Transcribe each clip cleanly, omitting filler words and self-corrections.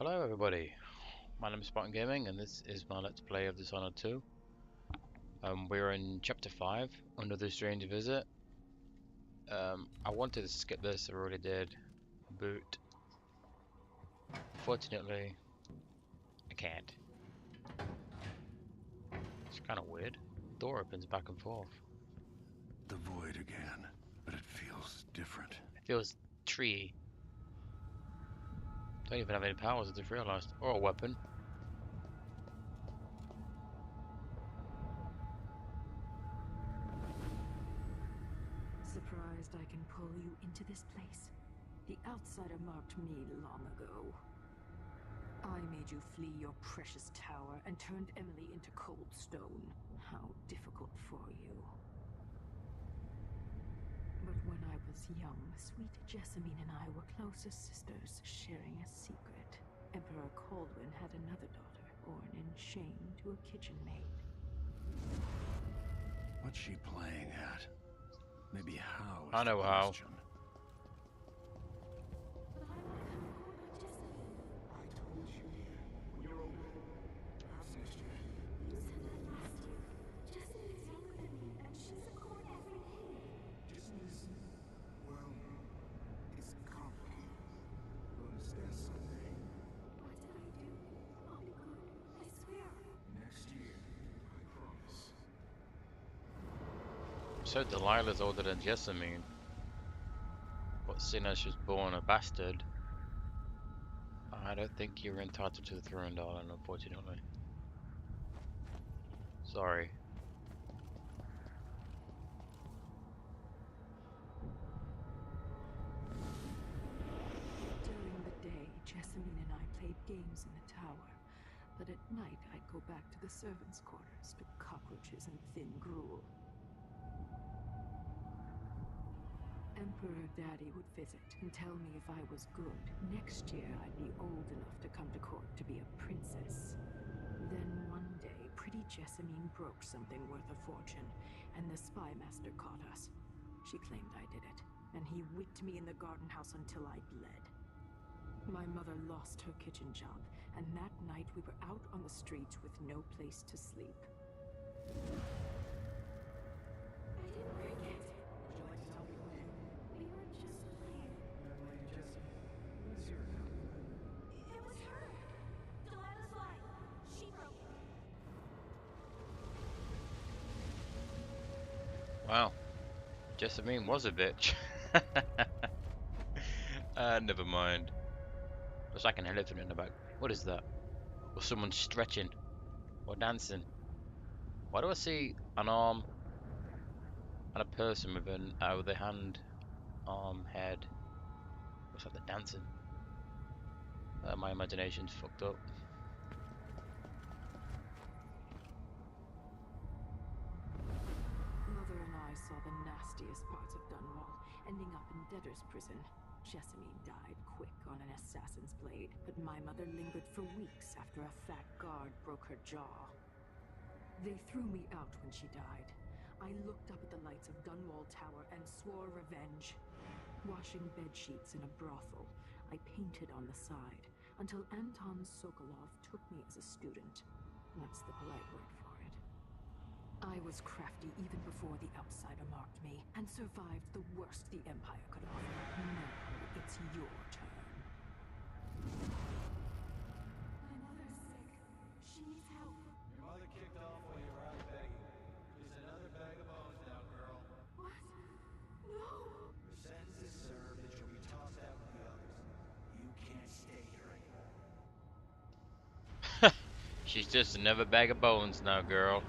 Hello everybody, my name is Spartan Gaming and this is my Let's Play of Dishonored 2. We're in Chapter 5, Under the Strange Visit. I wanted to skip this, I already did, but fortunately I can't. It's kind of weird. The door opens back and forth. The void again, but it feels different. It feels tree. Don't even have any powers, I just realised. Or a weapon. Surprised I can pull you into this place? The outsider marked me long ago. I made you flee your precious tower and turned Emily into cold stone. How difficult for you. But when I was young, sweet Jessamine and I were close as sisters, sharing a secret. Emperor Caldwin had another daughter, born in shame to a kitchen maid. What's she playing at? Maybe how is I know the how. question. So Delilah's older than Jessamine. But seeing as she's born a bastard, I don't think you're entitled to the throne, darling, unfortunately. Sorry. During the day, Jessamine and I played games in the tower. But at night, I'd go back to the servants' quarters to cockroaches and thin gruel. Emperor Daddy would visit and tell me if I was good. Next year, I'd be old enough to come to court to be a princess. Then one day, pretty Jessamine broke something worth a fortune, and the spy master caught us. She claimed I did it, and he whipped me in the garden house until I bled. My mother lost her kitchen job, and that night we were out on the streets with no place to sleep. I didn't break it. Would you like to tell me what happened? We were just playing. Young Lady Jessamine, who is your now? It was her! Delilah's lie. She broke it. Wow. Jessamine was a bitch. Never mind. Looks like an elephant in the back. What is that? Or someone stretching. Or dancing. Why do I see an arm and a person with an with a hand, arm, head? Looks like they're dancing. My imagination's fucked up. Mother and I saw the nastiest parts of Dunwall, ending up in debtor's prison. Jessamine died quick on an assassin's blade, but my mother lingered for weeks after a fat guard broke her jaw. They threw me out when she died. I looked up at the lights of Dunwall Tower and swore revenge. Washing bed sheets in a brothel, I painted on the side, until Anton Sokolov took me as a student. That's the polite word for it. I was crafty even before the outsider marked me, and survived the worst the Empire could offer. Now, it's your turn. My mother's sick. She needs help. Your mother kicked off while you were out begging. She's another bag of bones now, girl. What? No! Your sentence is served and she'll be tossed out with the others. You can't stay here anymore. She's just another bag of bones now, girl.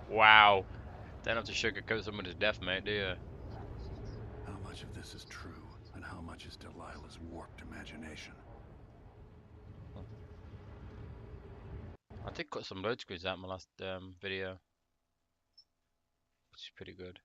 Wow. Don't have to sugarcoat someone's death, mate, do you? How much of this is true, and how much is Delilah's warped imagination? I did cut some load screens out in my last video, which is pretty good.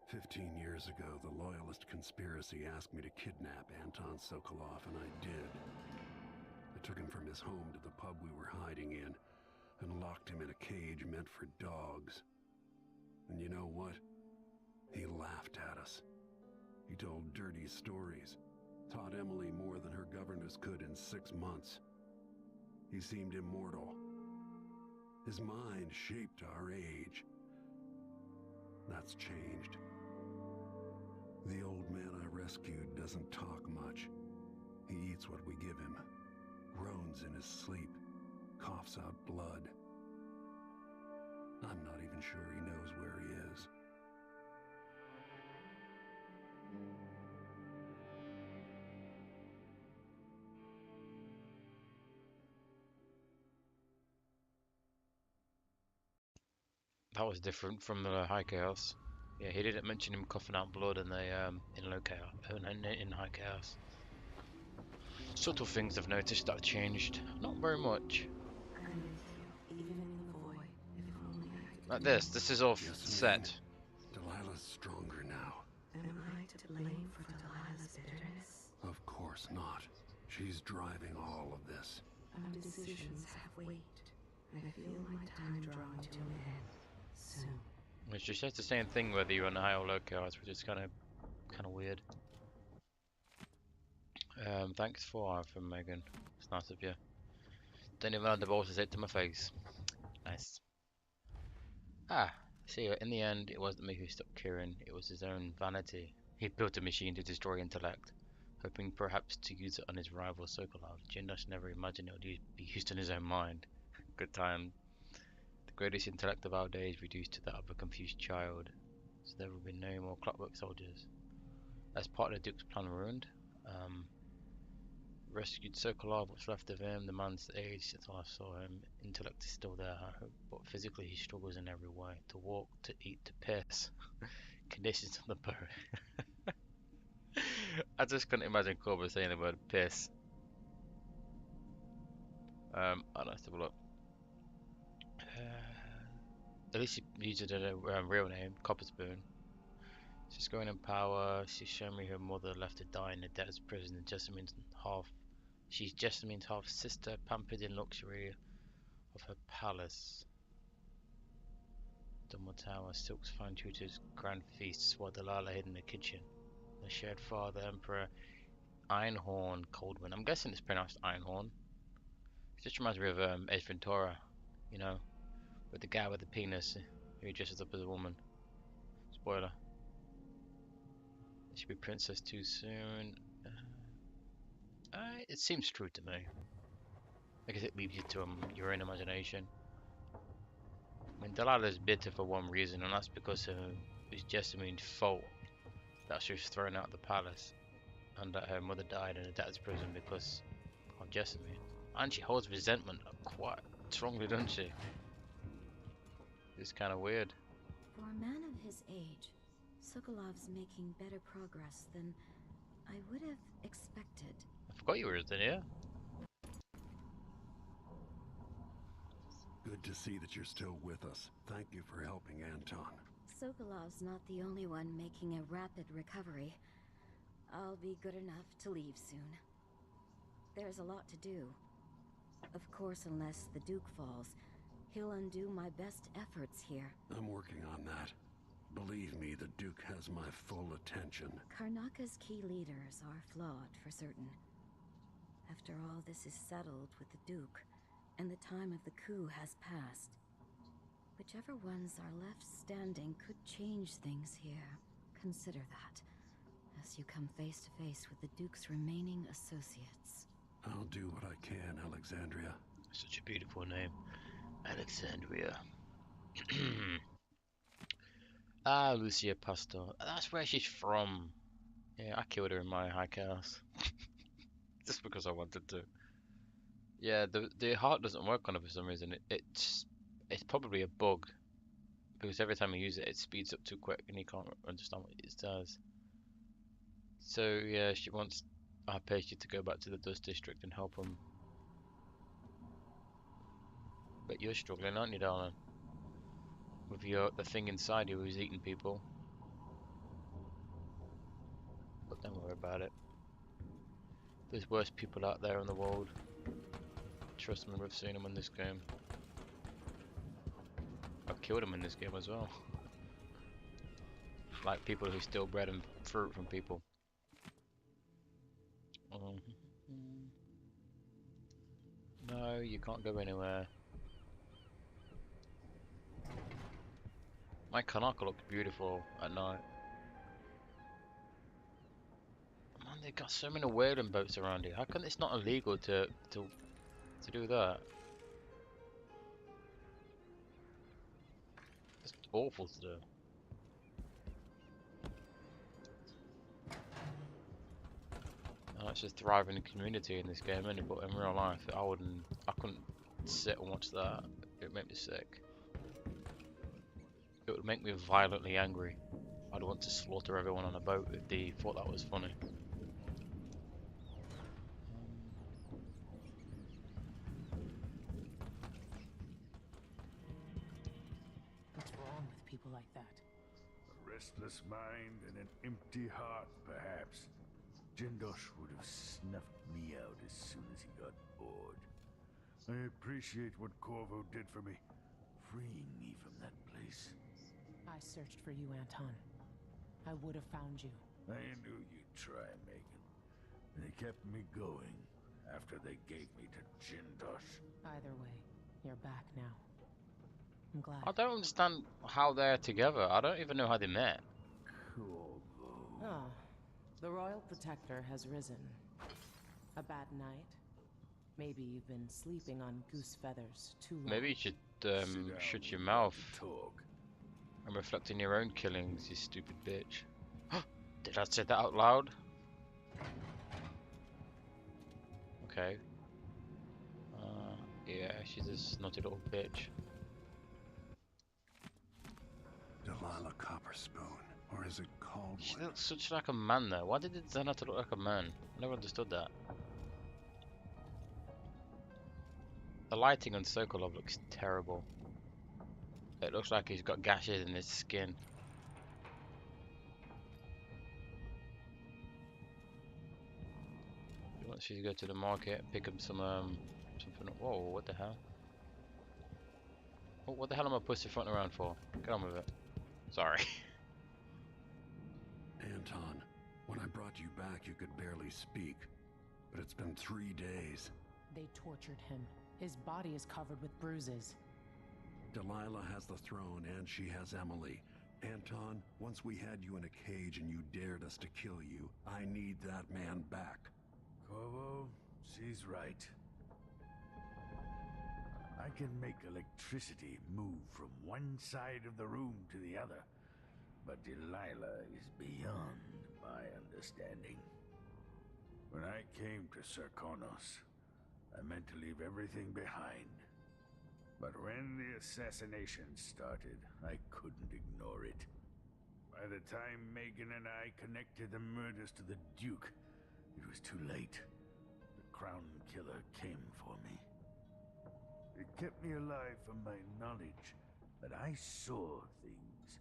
15 years ago, the Loyalist conspiracy asked me to kidnap Anton Sokolov, and I did. I took him from his home to the pub we were hiding in, and locked him in a cage meant for dogs. And you know what? He laughed at us. He told dirty stories, taught Emily more than her governess could in 6 months. He seemed immortal. His mind shaped our age. That's changed. The old man I rescued doesn't talk much. He eats what we give him, groans in his sleep, coughs out blood. I'm not even sure he knows where he is. That was different from the High Chaos. Yeah, he didn't mention him coughing out blood in the in Low Chaos, in High Chaos. Subtle things I've noticed that have changed. Not very much. I'm with you, even in the void. If only I could. Like this. This is all Yes, set. Delilah's stronger now. Am I to blame for Delilah's bitterness? Of course not. She's driving all of this. Our decisions have weight. I feel my time drawing to an end soon. It's just the same thing whether you're on High or Low Chaos, which is kind of weird. Thanks for Megan. It's nice of you. Don't even have the balls to say it to my face. Nice. See, in the end, it wasn't me who stopped Kieran, it was his own vanity. He built a machine to destroy intellect, hoping perhaps to use it on his rival Sokolov. Jindash never imagined it would be used in his own mind. Good time. The greatest intellect of our days reduced to that of a confused child. So there will be no more clockwork soldiers. As part of the Duke's plan ruined, rescued Sokolov, what's left of him. The man's aged since I saw him. Intellect is still there, but physically he struggles in every way. To walk, to eat, to piss. Conditions on the boat. I just couldn't imagine Corvo saying the word piss. Let's have a look. At least he used a real name, Copperspoon. She's going in power. She's shown me her mother left to die in the debtor's prison. And she's Jessamine's half sister, pampered in luxury of her palace. Dunmore Tower, Silk's fine tutors, grand feasts, while Delilah hid in the kitchen. The shared father, Emperor Einhorn Coldman. I'm guessing it's pronounced Einhorn. It just reminds me of Ace Ventura, you know, with the guy with the penis who dresses up as a woman. Spoiler. It should be princess too soon. It seems true to me. I guess it leaves you to your own imagination. I mean, Delilah's bitter for one reason, and that's because it's Jessamine's fault that she was thrown out of the palace, and that her mother died in a debtor's prison because of Jessamine. And she holds resentment quite strongly, doesn't she? It's kind of weird. For a man of his age, Sokolov's making better progress than I would have expected. I forgot you were in here. Good to see that you're still with us. Thank you for helping Anton. Sokolov's not the only one making a rapid recovery. I'll be good enough to leave soon. There's a lot to do. Of course, unless the Duke falls, he'll undo my best efforts here. I'm working on that. Believe me, the Duke has my full attention. Karnaka's key leaders are flawed, for certain. After all this is settled with the Duke, and the time of the coup has passed, whichever ones are left standing could change things here. Consider that, as you come face to face with the Duke's remaining associates. I'll do what I can, Alexandria. Such a beautiful name. Alexandria. Lucia Pastor. That's where she's from. Yeah, I killed her in my High Chaos. Just because I wanted to. Yeah, the heart doesn't work on her for some reason. It's probably a bug. Because every time you use it, it speeds up too quick and you can't understand what it does. So yeah, she wants Arpegia to go back to the Dust District and help him. But you're struggling, aren't you, darling? With the thing inside you who's eating people. about it. There's worse people out there in the world. Trust me, we've seen them in this game. I've killed them in this game as well. Like people who steal bread and fruit from people. No, you can't go anywhere. My Kanaka looks beautiful at night. Man, they've got so many whaling boats around here. How come it's not illegal to do that? It's awful to do. Oh, it's a thriving community in this game, isn't it? But in real life, I couldn't sit and watch that. It would make me sick. It would make me violently angry. I'd want to slaughter everyone on a boat if they thought that was funny. What's wrong with people like that? A restless mind and an empty heart, perhaps. Jindosh would have snuffed me out as soon as he got bored. I appreciate what Corvo did for me, freeing me from that place. I searched for you, Anton. I would have found you. I knew you'd try, Megan. They kept me going after they gave me to Jindosh. Either way, you're back now. I'm glad. I don't understand how they're together. I don't even know how they met. Corvo. Ah, the Royal Protector has risen. A bad night? Maybe you've been sleeping on goose feathers too long. Maybe you should Sit down, shut your we'd mouth like to talk. and reflect on your own killings, you stupid bitch. Did I say that out loud? Okay. Yeah, she's a snotty little bitch. Delilah Copper Spoon, or is it called She one? looks such like a man though. Why did it turn out to look like a man? I never understood that. The lighting on Sokolov looks terrible. It looks like he's got gashes in his skin. He wants you to go to the market, pick up some something. Whoa, what the hell? Oh, what the hell am I pussyfooting around for? Get on with it. Sorry. Anton, when I brought you back, you could barely speak. But it's been 3 days. They tortured him. His body is covered with bruises. Delilah has the throne, and she has Emily. Anton, once we had you in a cage and you dared us to kill you, I need that man back. Corvo, she's right. I can make electricity move from one side of the room to the other, but Delilah is beyond my understanding. When I came to Serkonos, I meant to leave everything behind. But when the assassination started, I couldn't ignore it. By the time Megan and I connected the murders to the Duke, it was too late. The Crown Killer came for me. It kept me alive from my knowledge, but I saw things.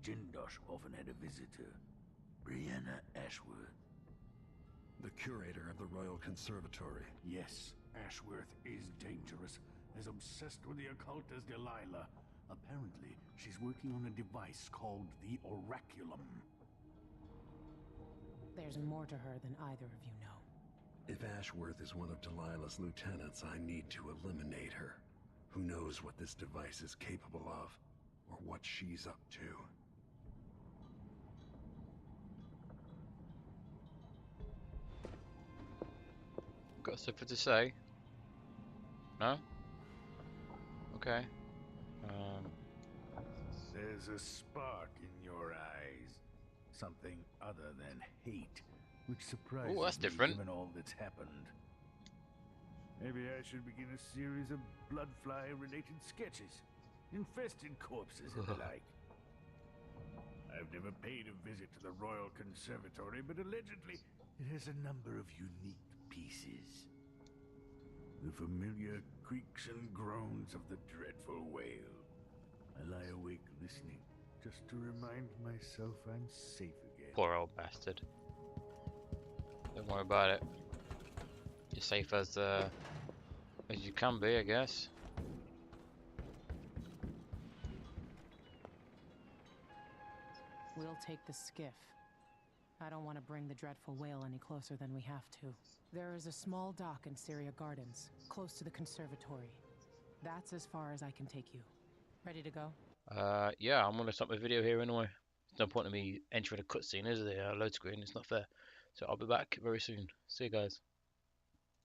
Jindosh often had a visitor, Brianna Ashworth. The curator of the Royal Conservatory. Yes, Ashworth is dangerous, as obsessed with the occult as Delilah. Apparently, she's working on a device called the Oraculum. There's more to her than either of you know. If Ashworth is one of Delilah's lieutenants, I need to eliminate her. Who knows what this device is capable of, or what she's up to. Got something to say? No? Okay. There's a spark in your eyes. Something other than hate, which surprises Ooh, that's me different. given all that's happened. Maybe I should begin a series of bloodfly-related sketches. Infested corpses and the like. I've never paid a visit to the Royal Conservatory, but allegedly it has a number of unique pieces. The familiar creaks and groans of the dreadful whale. I lie awake listening, just to remind myself I'm safe again. Poor old bastard. Don't worry about it. You're safe as you can be, I guess. We'll take the skiff. I don't want to bring the dreadful whale any closer than we have to. There is a small dock in Syria Gardens, close to the Conservatory. That's as far as I can take you. Ready to go? Yeah, I'm gonna stop my video here anyway. There's no point in me entering a cutscene, is there? A load screen, it's not fair. So I'll be back very soon. See you guys.